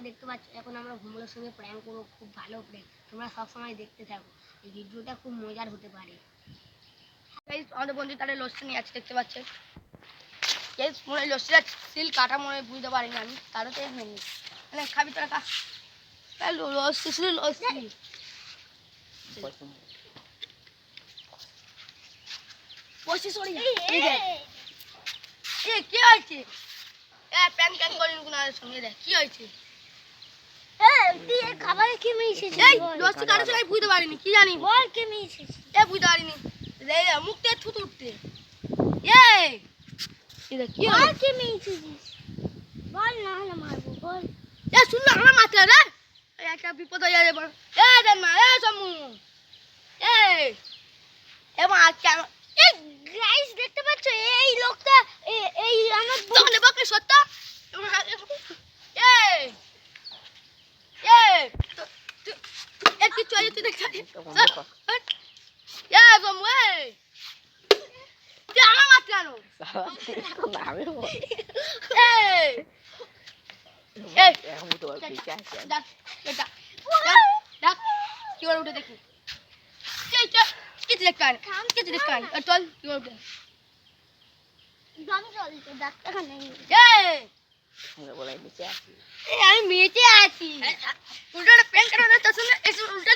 দেখতে পাচ্ছ এখন আমরা ঘুমলোর সঙ্গে প্র্যাঙ্ক করবো, খুব ভালো প্র্যাঙ্ক, তোমরা সবসময় দেখতে থাকো, এই ভিডিওটা খুব মজার হতে পারে। আমাদের বন্ধু তাদের লস্যি নিয়ে আছে দেখতে পাচ্ছে, মনে হয় লস্যিটা সিল কাটা মনে হয় বুঝতে পারিনি আমি, তারও তো নেই মানে খাবি তোরা খা, লস্যি ছিল লস্যি। বসে সরি এ কি হয়েছে? প্যান প্যান করিনি কোনো সঙ্গে দেখ কি হয়েছে? খাবারে কি মিশিয়েছিস? এই লস্যি কাটার সময় বুঝতে পারিনি, কি জানি বল কি মিশিয়েছিস? বুঝতে পারিনি, মুখ থেকে থুতু উঠতে। এটা কি বল কি মিশিয়েছিস? বল না হলে মারবো, বল। শুনলো আমার মাথা রে, একটা বিপদ হয়ে যাবে বল। দেন মা সমু মা কেন গাইস দেখতে পাচ্ছ এই লোকটা এই আমার দোকানে বকে সত্য একটু চলে তুই দেখ আমার মাথা কেন কি করে উঠে দেখি কিছু দেখান চল কি করে উঠে আমি মেয়েতে আছি উল্টা প্যান্ট উল্টা